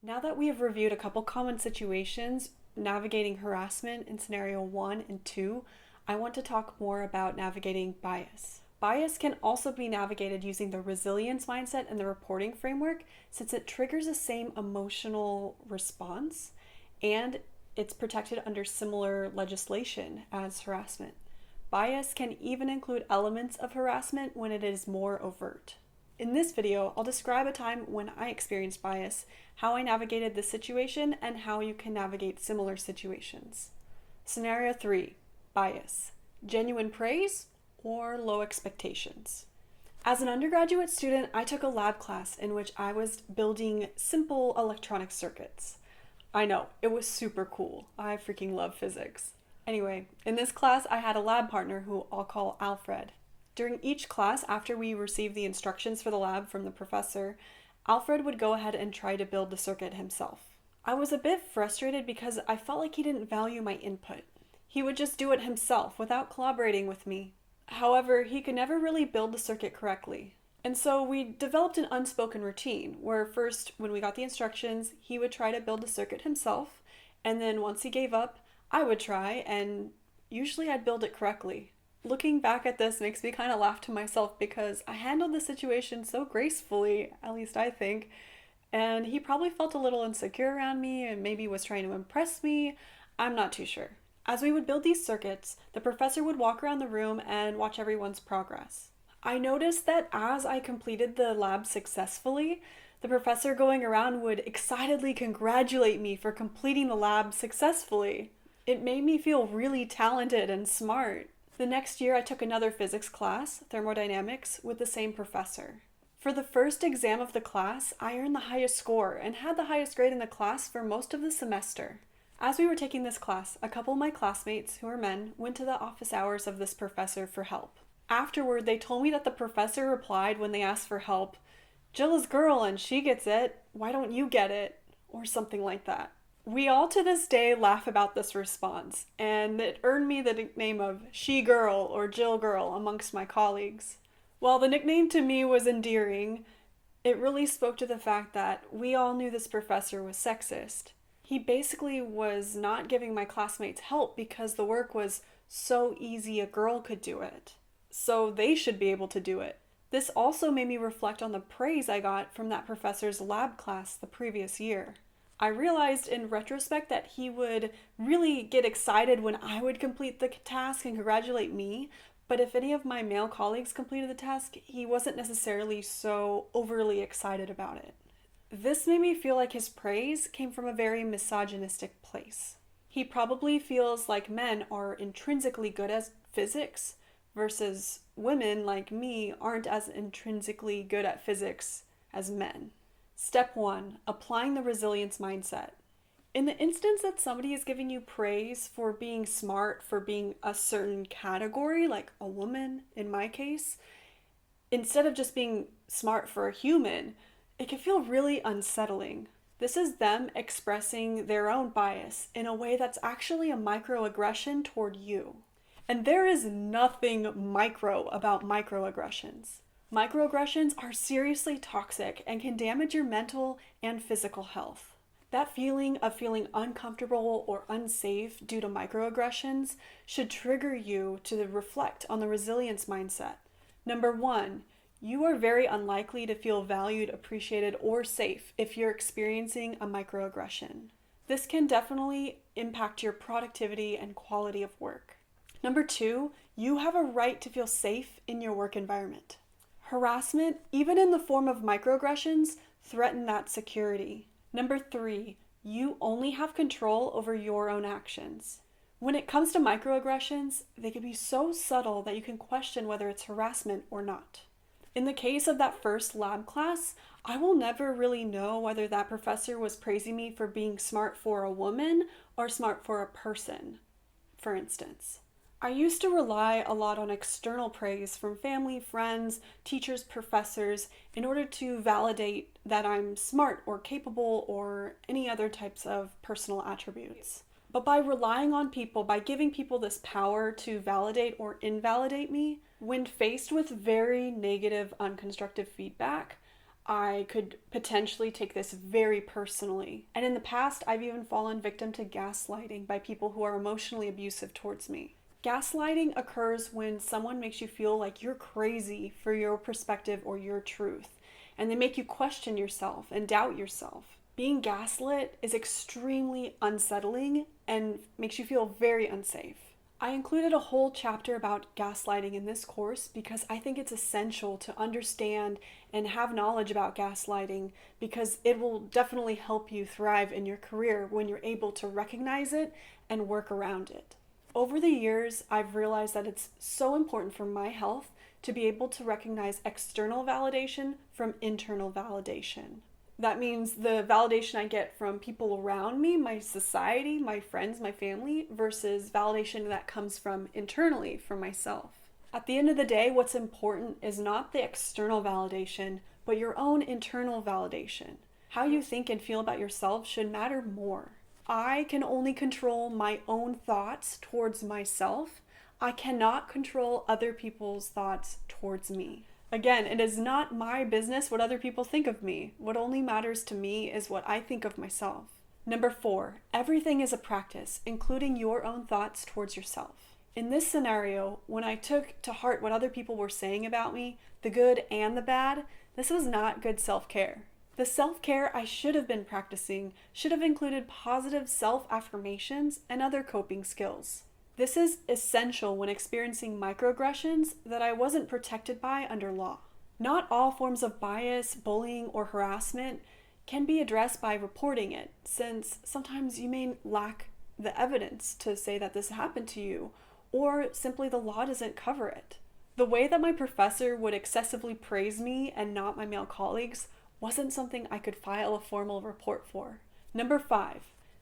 Now that we have reviewed a couple common situations, navigating harassment in scenario 1 and 2, I want to talk more about navigating bias. Bias can also be navigated using the resilience mindset and the reporting framework since it triggers the same emotional response and it's protected under similar legislation as harassment. Bias can even include elements of harassment when it is more overt. In this video, I'll describe a time when I experienced bias, how I navigated this situation, and how you can navigate similar situations. Scenario 3, bias. Genuine praise or low expectations. As an undergraduate student, I took a lab class in which I was building simple electronic circuits. I know, it was super cool. I freaking love physics. Anyway, in this class, I had a lab partner who I'll call Alfred. During each class, after we received the instructions for the lab from the professor, Alfred would go ahead and try to build the circuit himself. I was a bit frustrated because I felt like he didn't value my input. He would just do it himself without collaborating with me. However, he could never really build the circuit correctly. And so we developed an unspoken routine where first, when we got the instructions, he would try to build the circuit himself, and then once he gave up, I would try, and usually I'd build it correctly. Looking back at this makes me kind of laugh to myself because I handled the situation so gracefully, at least I think, and he probably felt a little insecure around me and maybe was trying to impress me. I'm not too sure. As we would build these circuits, the professor would walk around the room and watch everyone's progress. I noticed that as I completed the lab successfully, the professor going around would excitedly congratulate me for completing the lab successfully. It made me feel really talented and smart. The next year, I took another physics class, thermodynamics, with the same professor. For the first exam of the class, I earned the highest score and had the highest grade in the class for most of the semester. As we were taking this class, a couple of my classmates, who were men, went to the office hours of this professor for help. Afterward, they told me that the professor replied when they asked for help, "Jill is girl and she gets it, why don't you get it?" or something like that. We all to this day laugh about this response, and it earned me the nickname of She Girl or Jill Girl amongst my colleagues. While the nickname to me was endearing, it really spoke to the fact that we all knew this professor was sexist. He basically was not giving my classmates help because the work was so easy a girl could do it. So they should be able to do it. This also made me reflect on the praise I got from that professor's lab class the previous year. I realized in retrospect that he would really get excited when I would complete the task and congratulate me, but if any of my male colleagues completed the task, he wasn't necessarily so overly excited about it. This made me feel like his praise came from a very misogynistic place. He probably feels like men are intrinsically good at physics versus women like me aren't as intrinsically good at physics as men. Step 1, applying the resilience mindset. In the instance that somebody is giving you praise for being smart, for being a certain category, like a woman in my case, instead of just being smart for a human, it can feel really unsettling. This is them expressing their own bias in a way that's actually a microaggression toward you. And there is nothing micro about microaggressions. Microaggressions are seriously toxic and can damage your mental and physical health. That feeling of feeling uncomfortable or unsafe due to microaggressions should trigger you to reflect on the resilience mindset. Number 1, you are very unlikely to feel valued, appreciated, or safe if you're experiencing a microaggression. This can definitely impact your productivity and quality of work. Number 2, you have a right to feel safe in your work environment. Harassment, even in the form of microaggressions, threaten that security. Number 3, you only have control over your own actions. When it comes to microaggressions, they can be so subtle that you can question whether it's harassment or not. In the case of that first lab class, I will never really know whether that professor was praising me for being smart for a woman or smart for a person, for instance. I used to rely a lot on external praise from family, friends, teachers, professors in order to validate that I'm smart or capable or any other types of personal attributes. But by relying on people, by giving people this power to validate or invalidate me, when faced with very negative, unconstructive feedback, I could potentially take this very personally. And in the past, I've even fallen victim to gaslighting by people who are emotionally abusive towards me. Gaslighting occurs when someone makes you feel like you're crazy for your perspective or your truth, and they make you question yourself and doubt yourself. Being gaslit is extremely unsettling and makes you feel very unsafe. I included a whole chapter about gaslighting in this course because I think it's essential to understand and have knowledge about gaslighting, because it will definitely help you thrive in your career when you're able to recognize it and work around it. Over the years, I've realized that it's so important for my health to be able to recognize external validation from internal validation. That means the validation I get from people around me, my society, my friends, my family, versus validation that comes from internally from myself. At the end of the day, what's important is not the external validation, but your own internal validation. How you think and feel about yourself should matter more. I can only control my own thoughts towards myself. I cannot control other people's thoughts towards me. Again, it is not my business what other people think of me. What only matters to me is what I think of myself. Number 4, everything is a practice, including your own thoughts towards yourself. In this scenario, when I took to heart what other people were saying about me, the good and the bad, this was not good self-care. The self-care I should have been practicing should have included positive self-affirmations and other coping skills. This is essential when experiencing microaggressions that I wasn't protected by under law. Not all forms of bias, bullying, or harassment can be addressed by reporting it, since sometimes you may lack the evidence to say that this happened to you, or simply the law doesn't cover it. The way that my professor would excessively praise me and not my male colleagues wasn't something I could file a formal report for. Number 5.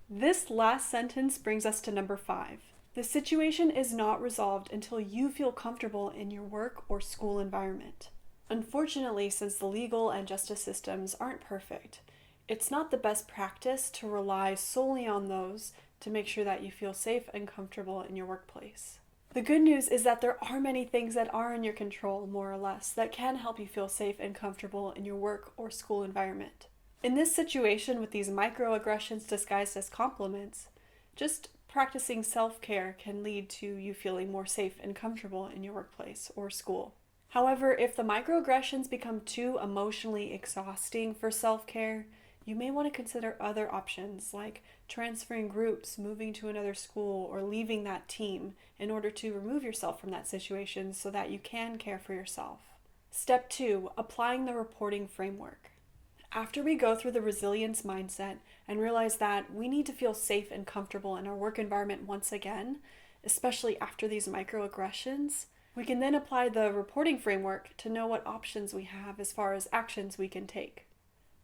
This last sentence brings us to number 5. The situation is not resolved until you feel comfortable in your work or school environment. Unfortunately, since the legal and justice systems aren't perfect, it's not the best practice to rely solely on those to make sure that you feel safe and comfortable in your workplace. The good news is that there are many things that are in your control, more or less, that can help you feel safe and comfortable in your work or school environment. In this situation with these microaggressions disguised as compliments, just practicing self-care can lead to you feeling more safe and comfortable in your workplace or school. However, if the microaggressions become too emotionally exhausting for self-care, you may want to consider other options like transferring groups, moving to another school, or leaving that team in order to remove yourself from that situation so that you can care for yourself. Step 2, applying the reporting framework. After we go through the resilience mindset and realize that we need to feel safe and comfortable in our work environment once again, especially after these microaggressions, we can then apply the reporting framework to know what options we have as far as actions we can take.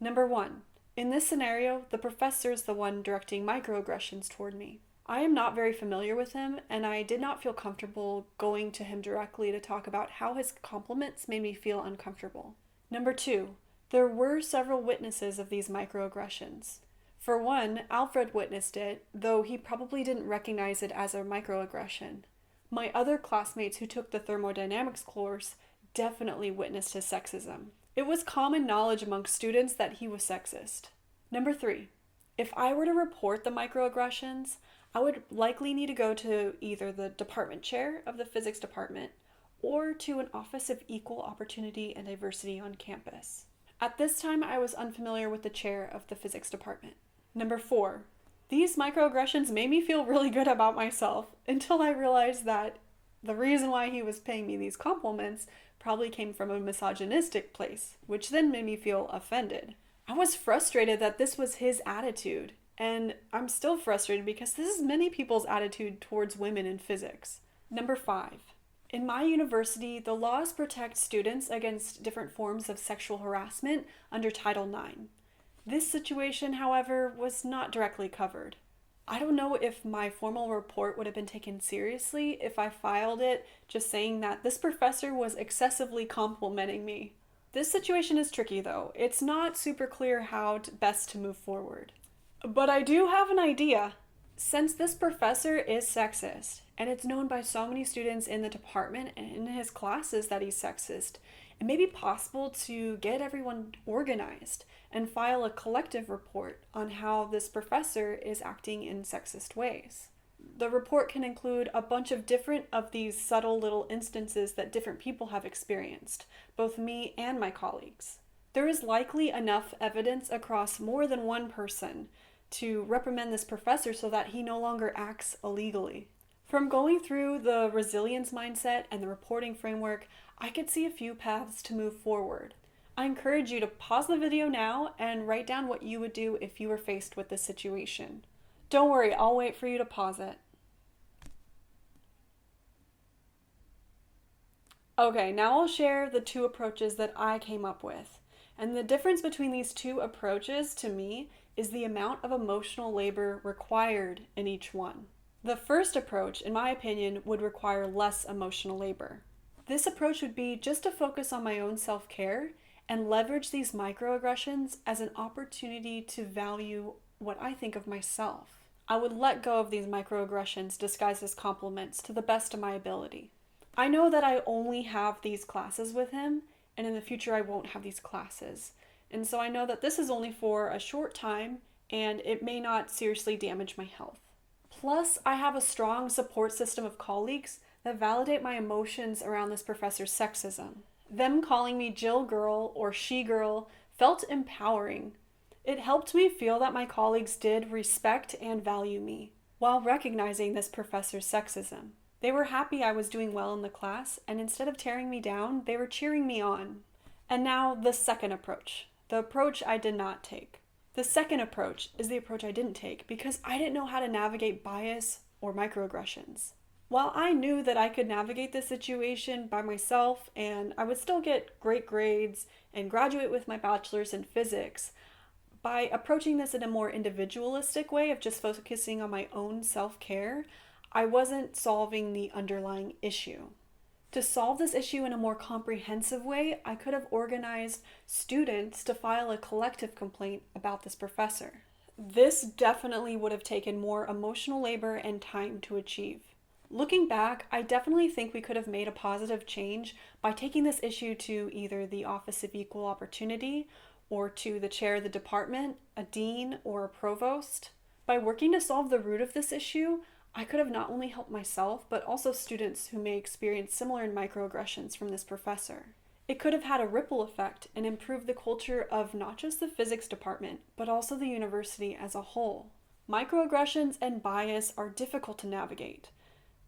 Number 1, in this scenario, the professor is the one directing microaggressions toward me. I am not very familiar with him, and I did not feel comfortable going to him directly to talk about how his compliments made me feel uncomfortable. Number 2, there were several witnesses of these microaggressions. For one, Alfred witnessed it, though he probably didn't recognize it as a microaggression. My other classmates who took the thermodynamics course definitely witnessed his sexism. It was common knowledge amongst students that he was sexist. Number 3, if I were to report the microaggressions, I would likely need to go to either the department chair of the physics department or to an office of equal opportunity and diversity on campus. At this time, I was unfamiliar with the chair of the physics department. Number 4, these microaggressions made me feel really good about myself until I realized that the reason why he was paying me these compliments probably came from a misogynistic place, which then made me feel offended. I was frustrated that this was his attitude, and I'm still frustrated because this is many people's attitude towards women in physics. Number 5, in my university, the laws protect students against different forms of sexual harassment under Title IX. This situation, however, was not directly covered. I don't know if my formal report would have been taken seriously if I filed it just saying that this professor was excessively complimenting me. This situation is tricky though. It's not super clear how best to move forward. But I do have an idea. Since this professor is sexist, and it's known by so many students in the department and in his classes that he's sexist, it may be possible to get everyone organized and file a collective report on how this professor is acting in sexist ways. The report can include a bunch of different of these subtle little instances that different people have experienced, both me and my colleagues. There is likely enough evidence across more than one person to reprimand this professor so that he no longer acts illegally. From going through the resilience mindset and the reporting framework, I could see a few paths to move forward. I encourage you to pause the video now and write down what you would do if you were faced with this situation. Don't worry, I'll wait for you to pause it. Okay, now I'll share the two approaches that I came up with. And the difference between these two approaches to me is the amount of emotional labor required in each one. The first approach, in my opinion, would require less emotional labor. This approach would be just to focus on my own self-care and leverage these microaggressions as an opportunity to value what I think of myself. I would let go of these microaggressions disguised as compliments to the best of my ability. I know that I only have these classes with him, and in the future I won't have these classes. And so I know that this is only for a short time and it may not seriously damage my health. Plus, I have a strong support system of colleagues that validate my emotions around this professor's sexism. Them calling me Jill girl or she girl felt empowering. It helped me feel that my colleagues did respect and value me while recognizing this professor's sexism. They were happy I was doing well in the class, and instead of tearing me down, they were cheering me on. And now the second approach. The approach I did not take. The second approach is the approach I didn't take because I didn't know how to navigate bias or microaggressions. While I knew that I could navigate this situation by myself and I would still get great grades and graduate with my bachelor's in physics, by approaching this in a more individualistic way of just focusing on my own self-care, I wasn't solving the underlying issue. To solve this issue in a more comprehensive way, I could have organized students to file a collective complaint about this professor. This definitely would have taken more emotional labor and time to achieve. Looking back, I definitely think we could have made a positive change by taking this issue to either the Office of Equal Opportunity or to the chair of the department, a dean, or a provost. By working to solve the root of this issue, I could have not only helped myself, but also students who may experience similar microaggressions from this professor. It could have had a ripple effect and improved the culture of not just the physics department, but also the university as a whole. Microaggressions and bias are difficult to navigate,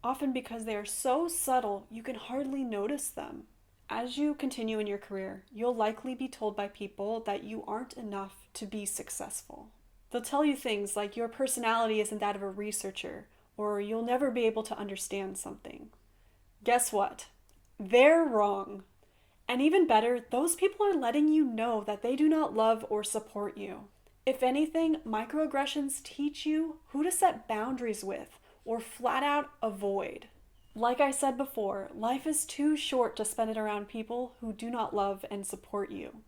often because they are so subtle you can hardly notice them. As you continue in your career, you'll likely be told by people that you aren't enough to be successful. They'll tell you things like your personality isn't that of a researcher, or you'll never be able to understand something. Guess what? They're wrong. And even better, those people are letting you know that they do not love or support you. If anything, microaggressions teach you who to set boundaries with or flat out avoid. Like I said before, life is too short to spend it around people who do not love and support you.